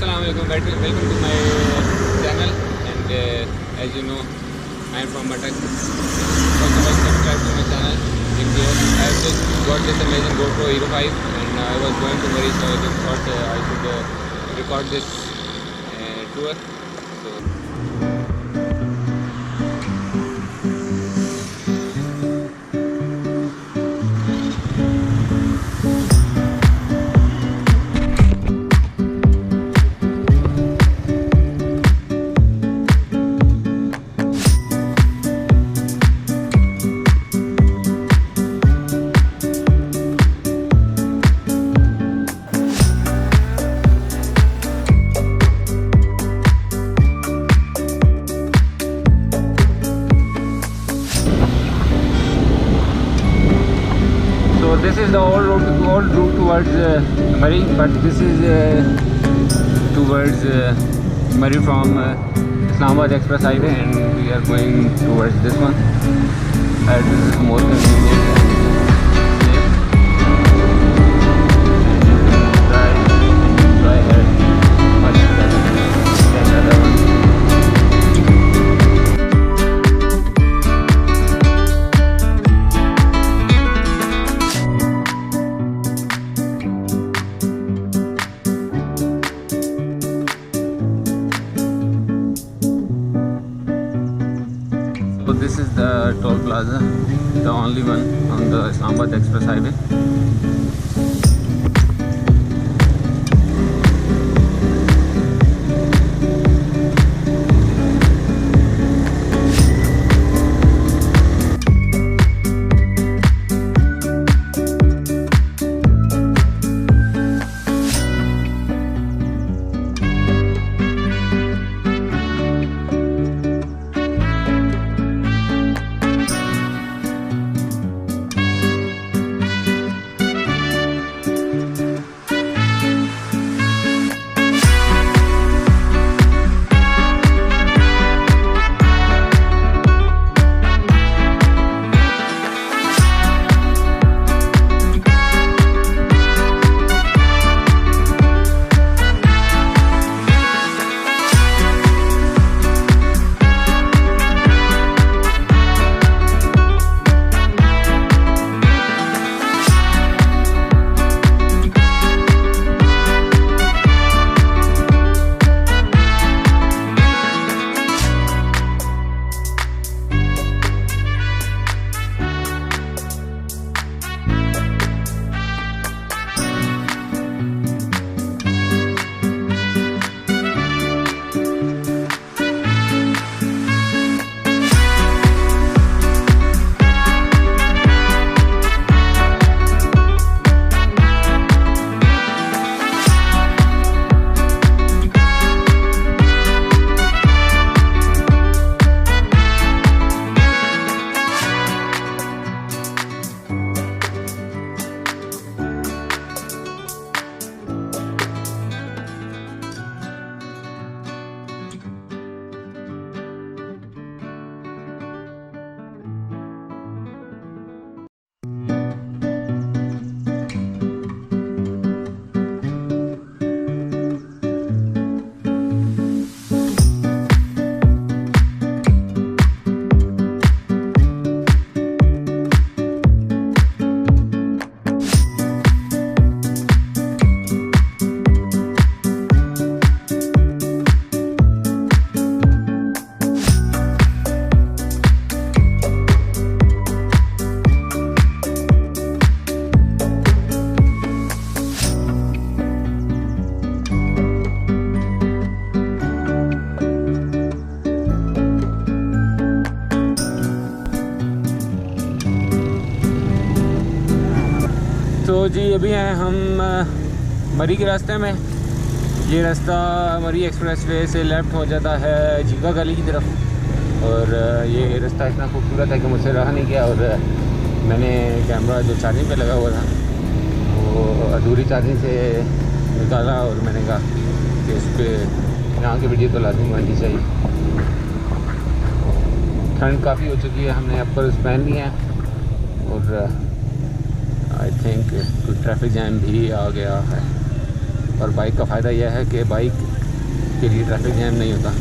Assalamualaikum, welcome to my channel, and as you know, I am from Matak. First of all, subscribe to my channel. I have just got this amazing GoPro Hero 5 and I was going to Murree, so I just thought I should record this tour. This is the old route towards Murree, but this is towards Murree from Islamabad Express Highway, and we are going towards this one. As this is more convenient. So this is the toll plaza, the only one on the Islamabad Express Highway. तो जी अभी हैं हम मरी के रास्ते में। ये रास्ता मरी एक्सप्रेसवे से लेफ़्ट हो जाता है झींगा गली की तरफ, और ये रास्ता इतना खूबसूरत है कि मुझसे रहा नहीं गया, और मैंने कैमरा जो चार्जिंग पे लगा हुआ था वो अधूरी चार्जिंग से निकाला, और मैंने कहा कि इस पर यहाँ की वीडियो तो लाजमी बननी चाहिए। ठंड काफ़ी हो चुकी है, हमने अपर्स पहन लिए हैं, और आई थिंक ट्रैफिक जैम भी आ गया है। और बाइक का फ़ायदा यह है कि बाइक के लिए ट्रैफिक जैम नहीं होता।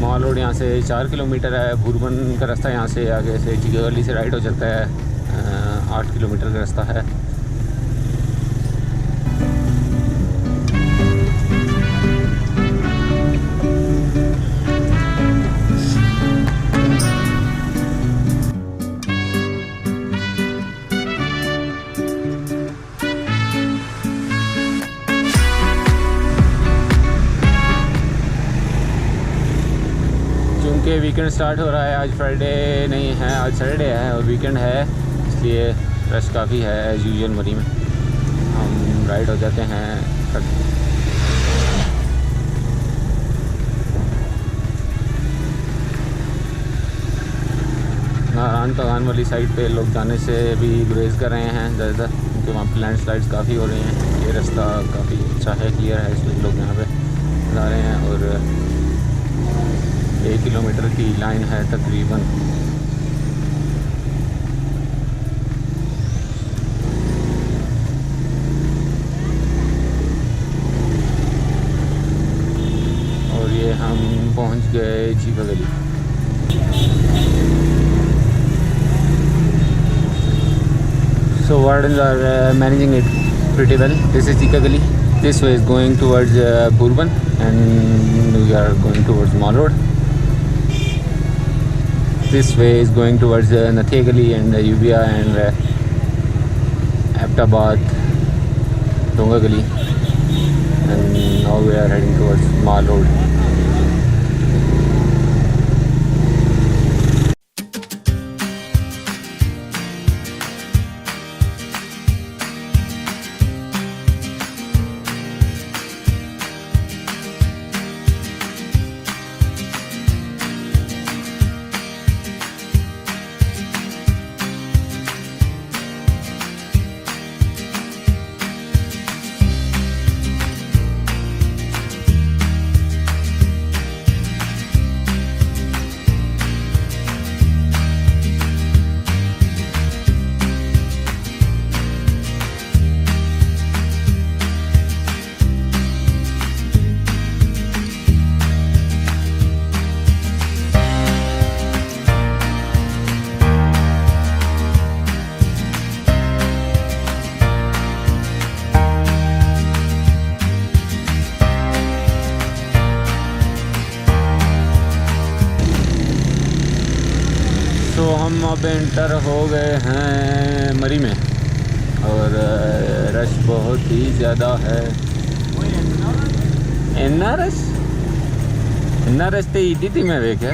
मॉल रोड यहाँ से 4 किलोमीटर है। बुरबन का रास्ता यहाँ से आगे से जीका गली से राइट हो जाता है, 8 किलोमीटर का रास्ता है। क्योंकि वीकेंड स्टार्ट हो रहा है, आज फ्राइडे नहीं है, आज सैटरडे है और वीकेंड है, इसलिए रश काफ़ी है एज़ यूजुअल मरी में। हम राइड हो जाते हैं। नारायण तगान वाली साइड पे लोग जाने से भी गुरेज कर रहे हैं ज़्यादातर, क्योंकि वहाँ पर लैंड स्लाइड्स काफ़ी हो रही हैं। ये रास्ता काफ़ी अच्छा है, क्लियर है, इसलिए लोग यहाँ पे जा रहे हैं। और 1 किलोमीटर की लाइन है तकरीबन। और ये हम पहुंच गए जीका गली। So wardens are managing it pretty well. This is Jika Gali. This way is going towards Bourbon and we are going towards Mall Road. This way is going towards Nathia Gali and Ubia and Abtabad, Donga Gali, and now we are heading towards Mall Road. तो हम अब enter हो गए हैं मरी में और rush बहुत ही ज़्यादा है। इन्ना रश तो ईडी थी मैं देखे।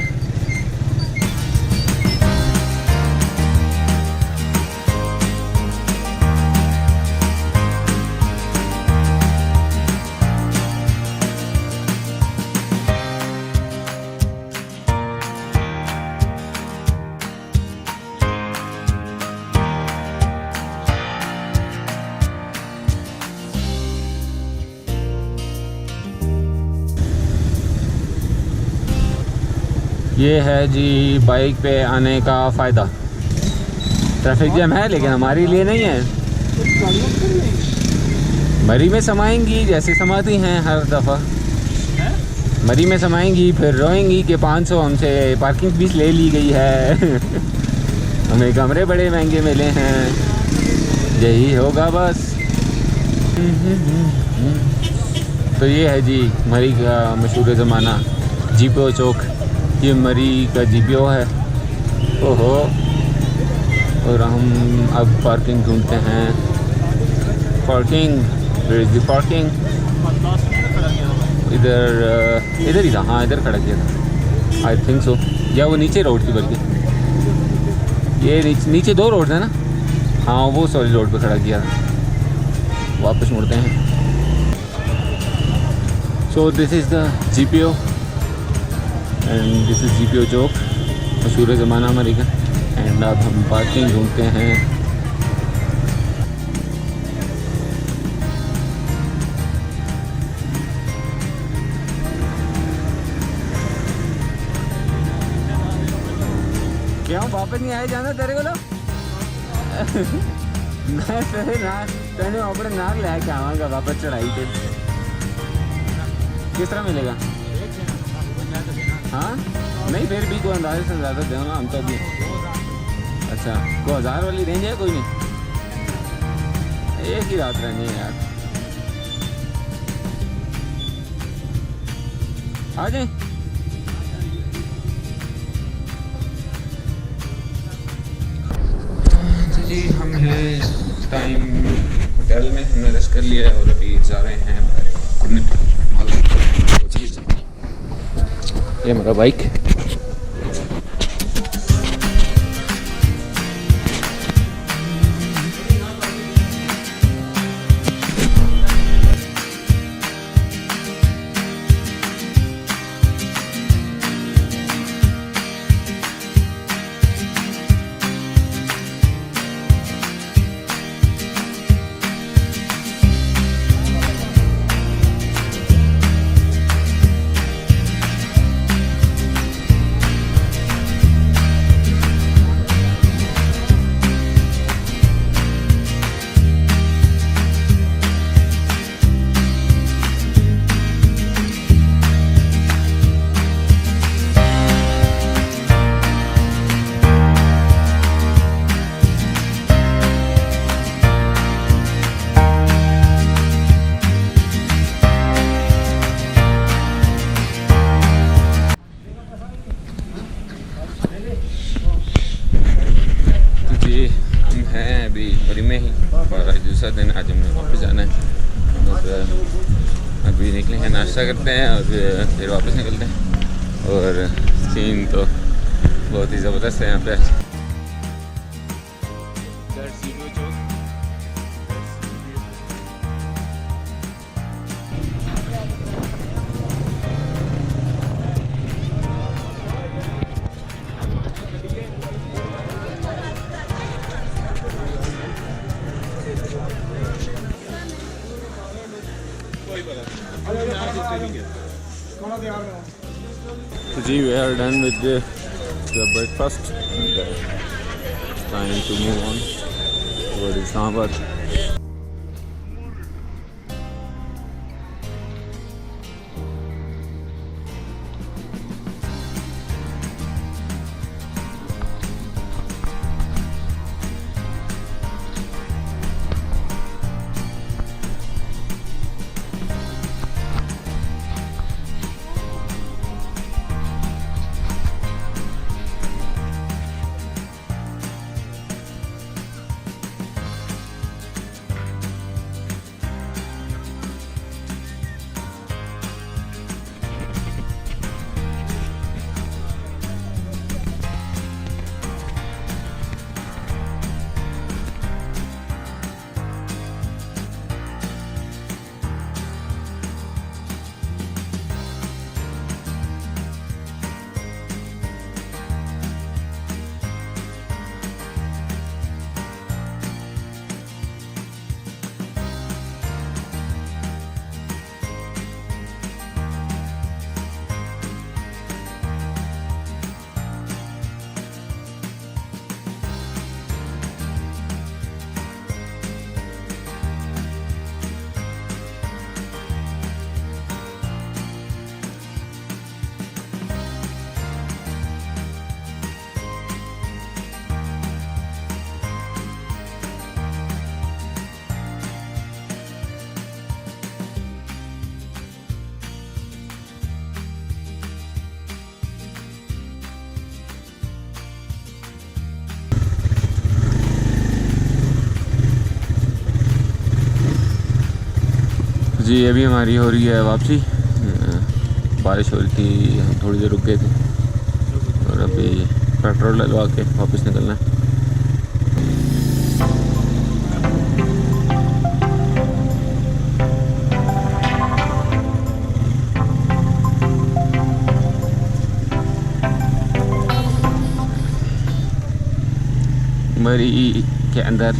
ये है जी बाइक पे आने का फ़ायदा। ट्रैफिक जैम है लेकिन हमारे लिए नहीं है। मरी में समाएंगी जैसे समाती हैं हर दफ़ा। मरी में समाएंगी फिर रोएंगी कि 500 हमसे पार्किंग फीस ले ली गई है। हमें कमरे बड़े महंगे मिले हैं, यही होगा बस। तो ये है जी मरी का मशहूर ज़माना जीपीओ चौक। ये मरी का जीपीओ है। ओहो। और हम अब पार्किंग ढूंढते हैं। Parking, where is the parking? इधर ही था। हाँ इधर खड़ा किया था आई थिंक सो, या वो नीचे रोड थी बल्कि। ये नीचे 2 रोड है ना। हाँ वो सॉरी रोड पे खड़ा किया था। वापस मुड़ते हैं। So this is the GPO and this is GPO Chowk, मशहूर ज़माना हमारी का। एंड अब हम पार्किंग ढूंढते हैं। क्यों वापस नहीं आए जाना तेरे को? मैं तेरे नाक तेने अपने नाक लैके आवागा वापस चढ़ाई पे। किस तरह मिलेगा? हाँ नहीं फिर भी कोई अंदाजे से ज़्यादा दो ना, हम तो अभी। अच्छा कोई 1000 वाली रेंज है? कोई नहीं, एक ही रात रहनी है यार, आ जाए। तो जी हम हैं इस टाइम होटल में, हमने रेस्ट कर लिया है और अभी जा रहे हैं घूमने। ये मेरा बाइक। अभी मरी में ही और आज दूसरा दिन, आज हमें वापस जाना है और अभी निकले हैं, नाश्ता करते हैं और फिर वापस निकलते हैं। और सीन तो बहुत ही ज़बरदस्त है यहाँ पे। So ji we are done with the breakfast and it's time to move on towards Islamabad. जी अभी हमारी हो रही है वापसी। बारिश हो रही थी, हम थोड़ी देर रुक गए थे और अभी पेट्रोल डलवा के वापस निकलना है। मरी के अंदर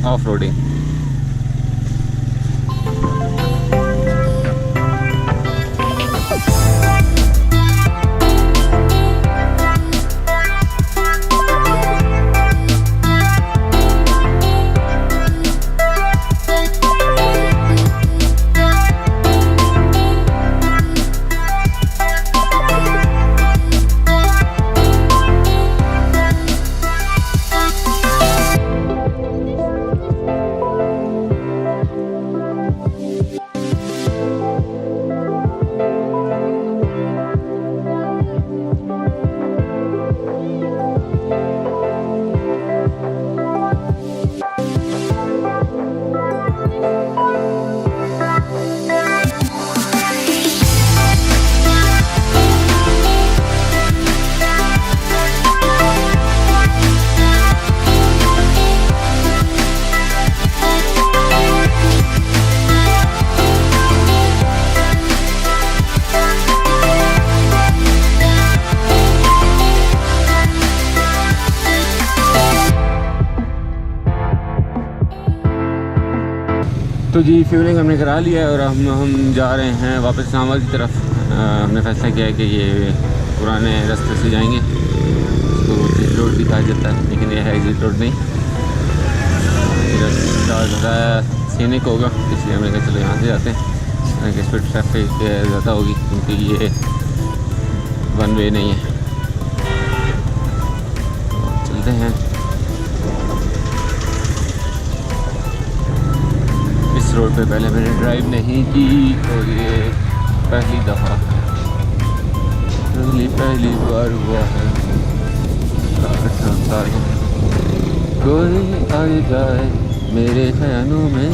ऑफ रोडिंग। तो जी फ्यूलिंग हमने करा लिया है और हम जा रहे हैं वापस इस्लामाबाद की तरफ। हमने फैसला किया है कि ये पुराने रास्ते से जाएंगे, इसको एग्जिट रोड भी कहा जाता है, लेकिन ये है एग्जिट रोड नहीं। रास्ता ज़्यादा सीनिक होगा, इसलिए हमने कहा चलो यहाँ से जाते हैं। इस पर ट्रैफिक ज़्यादा होगी क्योंकि ये वन वे नहीं है। तो चलते हैं। रोड पे पहले मैंने ड्राइव नहीं की और ये पहली दफ़ा पहली बार हुआ है। कोई आ जाए मेरे ख्यालों में।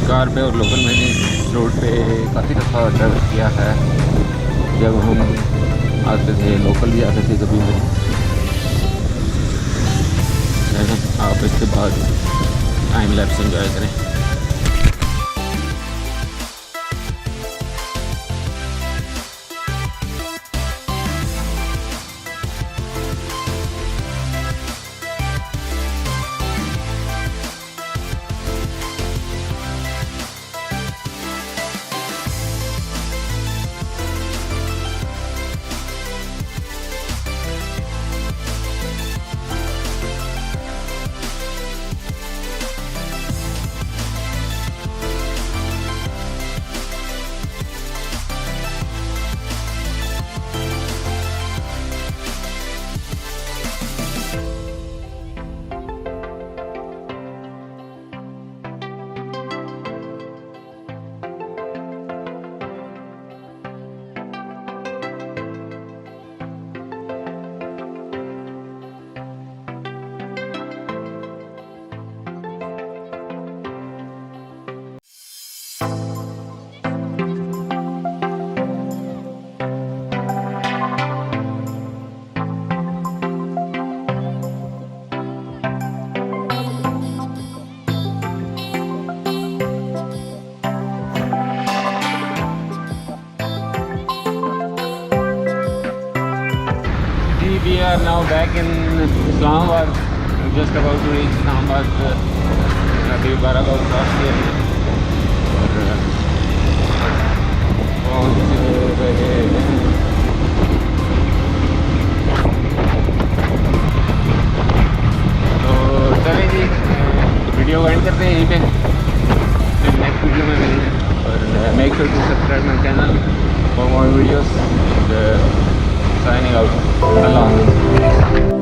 कार पे और लोकल मैंने इस रोड पे काफ़ी दफ़ा ट्रैवल किया है। जब हम आते थे लोकल भी आते थे कभी भी। आप इसके बाद टाइम लैप्स एंजॉय करें। We are now back in Islamabad. I'm just about to reach Islamabad. अभी 12 का क्रॉस किया है और पहुँच रहे हैं। तो चलें जी, वीडियो को एंड करते हैं यहीं पे, फिर नेक्स्ट वीडियो में मिलेंगे। और make sure to subscribe my channel for more videos. Signing out. Allah.